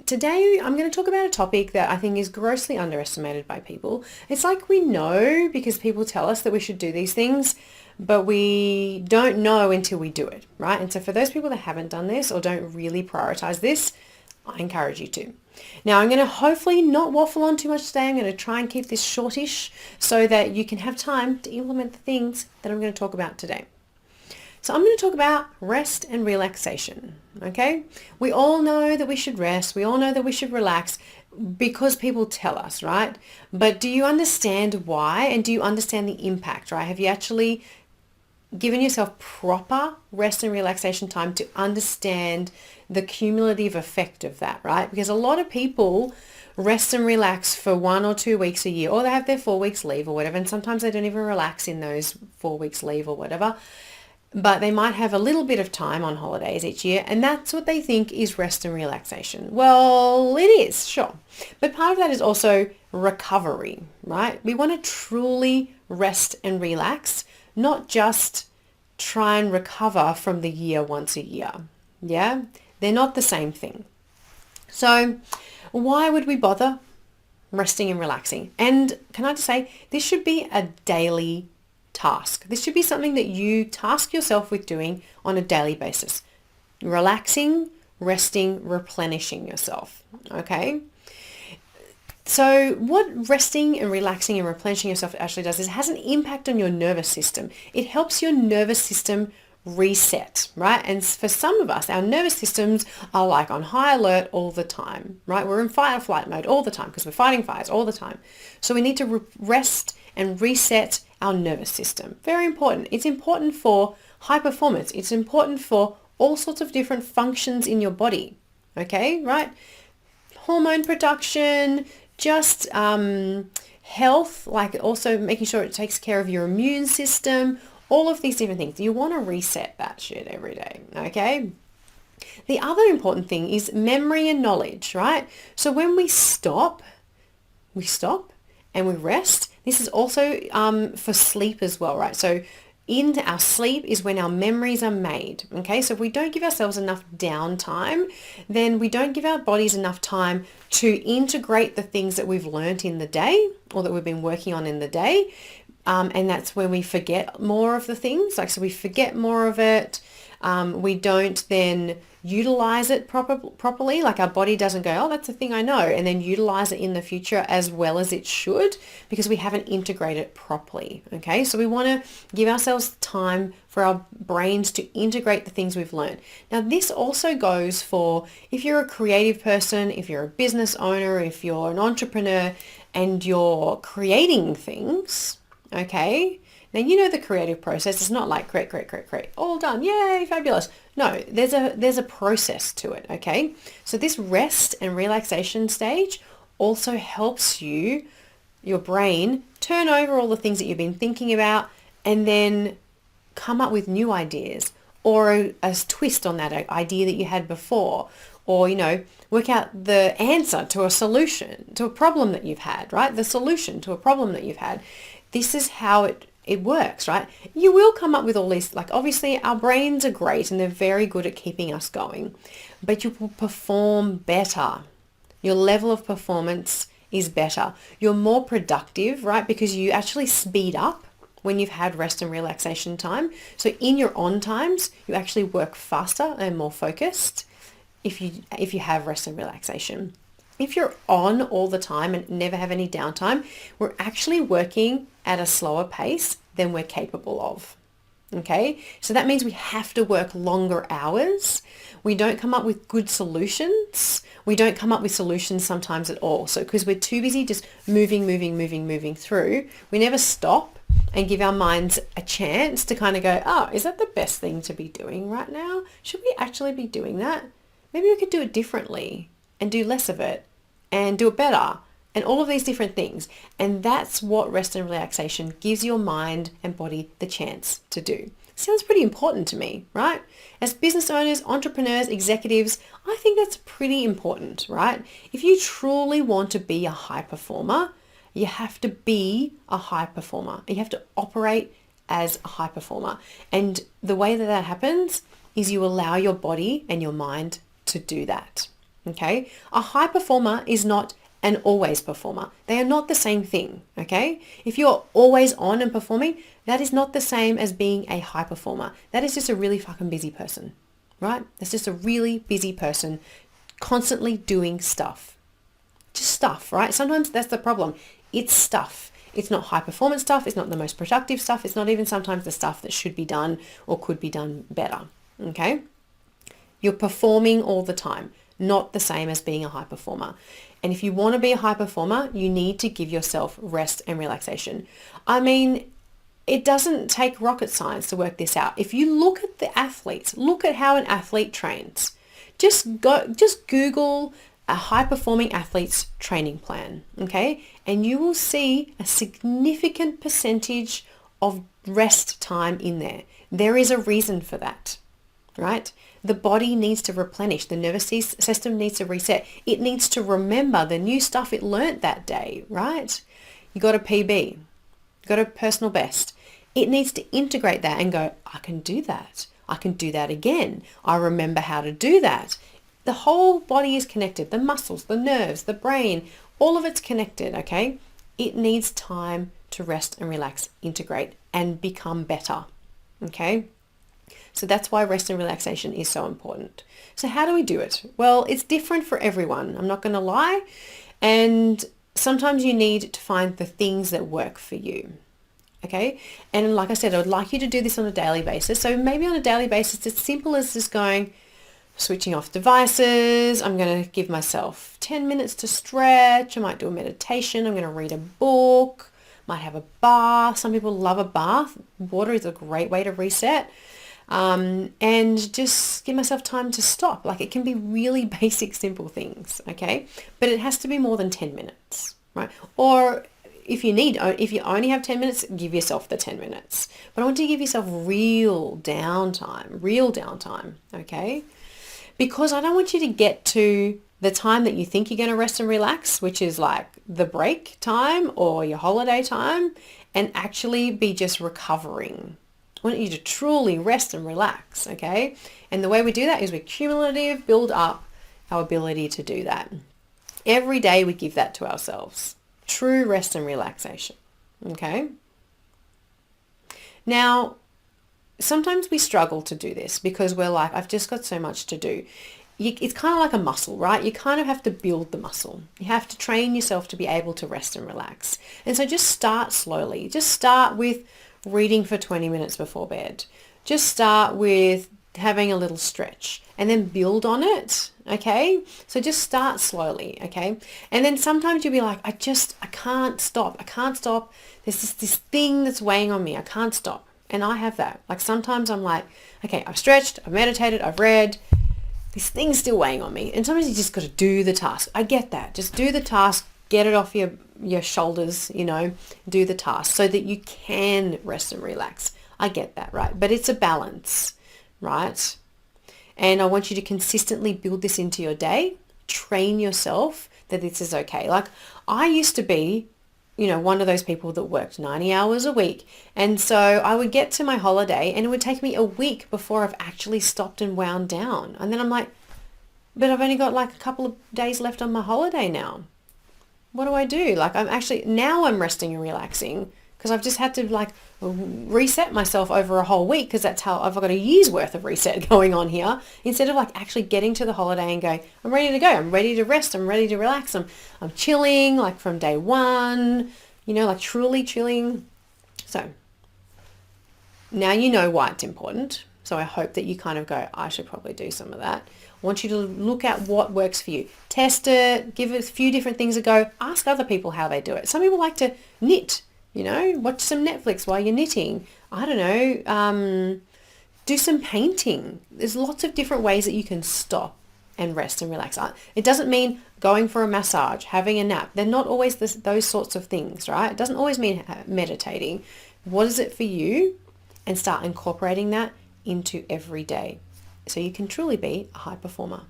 today I'm going to talk about a topic that I think is grossly underestimated by people. It's like we know because people tell us that we should do these things, but we don't know until we do it, right? And so for those people that haven't done this or don't really prioritize this, I encourage you to. Now, I'm going to hopefully not waffle on too much today. I'm going to try and keep this shortish so that you can have time to implement the things that I'm going to talk about today. So I'm going to talk about rest and relaxation, okay? We all know that we should rest. We all know that we should relax because people tell us, right? But do you understand why? And do you understand the impact, right? Have you actually given yourself proper rest and relaxation time to understand the cumulative effect of that, right? Because a lot of people rest and relax for 1 or 2 weeks a year, or they have their 4 weeks leave or whatever, and sometimes they don't even relax in those 4 weeks leave or whatever. But they might have a little bit of time on holidays each year, and that's what they think is rest and relaxation. Well, it is, sure. But part of that is also recovery, right? We want to truly rest and relax, not just try and recover from the year once a year. Yeah? They're not the same thing. So why would we bother resting and relaxing? And can I just say, this should be a daily task. This should be something that you task yourself with doing on a daily basis. Relaxing, resting, replenishing yourself. Okay? So what resting and relaxing and replenishing yourself actually does is it has an impact on your nervous system. It helps your nervous system reset, right? And for some of us, our nervous systems are like on high alert all the time, right? We're in fight or flight mode all the time because we're fighting fires all the time. So we need to rest and reset our nervous system. Very important. It's important for high performance. It's important for all sorts of different functions in your body. Okay, right? Hormone production, just health, like also making sure it takes care of your immune system, all of these different things. You want to reset that shit every day, okay? The other important thing is memory and knowledge, right? So when we stop and we rest. This is also for sleep as well, right? So in our sleep is when our memories are made, okay? So if we don't give ourselves enough downtime, then we don't give our bodies enough time to integrate the things that we've learnt in the day or that we've been working on in the day. And that's when we forget more of the things. Like, so we forget more of it. We don't then utilize it properly. Like our body doesn't go, oh, that's a thing I know, and then utilize it in the future as well as it should because we haven't integrated it properly. Okay, so we want to give ourselves time for our brains to integrate the things we've learned. Now, this also goes for if you're a creative person, if you're a business owner, if you're an entrepreneur and you're creating things, okay? Now, you know the creative process. It's not like create, all done, yay, fabulous. No, there's a process to it, okay? So this rest and relaxation stage also helps you, your brain, turn over all the things that you've been thinking about and then come up with new ideas or a twist on that idea that you had before, or, you know, work out the answer to a solution, to a problem that you've had, right? The solution to a problem that you've had. This is how it works, right? You will come up with all these, like obviously our brains are great and they're very good at keeping us going, but you will perform better. Your level of performance is better. You're more productive, right? Because you actually speed up when you've had rest and relaxation time. So in your on times, you actually work faster and more focused if you have rest and relaxation. If you're on all the time and never have any downtime, we're actually working at a slower pace than we're capable of. Okay, so that means we have to work longer hours. We don't come up with good solutions. We don't come up with solutions sometimes at all. So because we're too busy just moving through, we never stop and give our minds a chance to kind of go, oh, is that the best thing to be doing right now? Should we actually be doing that? Maybe we could do it differently and do less of it and do it better and all of these different things. And that's what rest and relaxation gives your mind and body the chance to do. Sounds pretty important to me, right? As business owners, entrepreneurs, executives, I think that's pretty important, right? If you truly want to be a high performer, you have to be a high performer. You have to operate as a high performer. And the way that happens is you allow your body and your mind to do that. Okay? A high performer is not an always performer. They are not the same thing. Okay? If you're always on and performing, that is not the same as being a high performer. That is just a really fucking busy person, right? That's just a really busy person constantly doing stuff. Just stuff, right? Sometimes that's the problem. It's stuff. It's not high performance stuff. It's not the most productive stuff. It's not even sometimes the stuff that should be done or could be done better. Okay? You're performing all the time, not the same as being a high performer. And if you want to be a high performer, you need to give yourself rest and relaxation. I mean, it doesn't take rocket science to work this out. If you look at the athletes, look at how an athlete trains. Just Google a high-performing athlete's training plan, okay? And you will see a significant percentage of rest time in there. There is a reason for that, right? The body needs to replenish. The nervous system needs to reset. It needs to remember the new stuff it learnt that day, right? You got a PB, you got a personal best. It needs to integrate that and go, I can do that. I can do that again. I remember how to do that. The whole body is connected. The muscles, the nerves, the brain, all of it's connected, okay? It needs time to rest and relax, integrate, and become better, okay? So that's why rest and relaxation is so important. So how do we do it? Well, it's different for everyone. I'm not going to lie. And sometimes you need to find the things that work for you. Okay. And like I said, I would like you to do this on a daily basis. So maybe on a daily basis, it's simple as just switching off devices. I'm going to give myself 10 minutes to stretch. I might do a meditation. I'm going to read a book, might have a bath. Some people love a bath. Water is a great way to reset. And just give myself time to stop. Like it can be really basic, simple things. Okay. But it has to be more than 10 minutes, right? Or if you only have 10 minutes, give yourself the 10 minutes. But I want you to give yourself real downtime, okay? Because I don't want you to get to the time that you think you're going to rest and relax, which is like the break time or your holiday time, and actually be just recovering. I want you to truly rest and relax, okay? And the way we do that is we cumulative build up our ability to do that. Every day we give that to ourselves. True rest and relaxation, okay? Now, sometimes we struggle to do this because we're like, I've just got so much to do. It's kind of like a muscle, right? You kind of have to build the muscle. You have to train yourself to be able to rest and relax. And so just start slowly. Just start with reading for 20 minutes before bed. Just start with having a little stretch and then build on it, okay? So just start slowly, okay? And then sometimes you'll be like, I can't stop. There's this thing that's weighing on me. I can't stop. And I have that. Like sometimes I'm like, okay, I've stretched, I've meditated, I've read. This thing's still weighing on me. And sometimes you just got to do the task. I get that. Just do the task, get it off your shoulders, do the task so that you can rest and relax. I get that, right? But it's a balance, right? And I want you to consistently build this into your day. Train yourself that this is okay. Like I used to be, one of those people that worked 90 hours a week. And so I would get to my holiday and it would take me a week before I've actually stopped and wound down. And then I'm like, but I've only got like a couple of days left on my holiday now. What do I do? Like I'm resting and relaxing because I've just had to like reset myself over a whole week because that's how I've got a year's worth of reset going on here instead of like actually getting to the holiday and going, I'm ready to go. I'm ready to rest. I'm ready to relax. I'm chilling like from day one, like truly chilling. So now you know why it's important. So I hope that you kind of go, I should probably do some of that. I want you to look at what works for you. Test it, give it a few different things a go. Ask other people how they do it. Some people like to knit, watch some Netflix while you're knitting. I don't know, do some painting. There's lots of different ways that you can stop and rest and relax. It doesn't mean going for a massage, having a nap. They're not always those sorts of things, right? It doesn't always mean meditating. What is it for you? And start incorporating that into every day so you can truly be a high performer.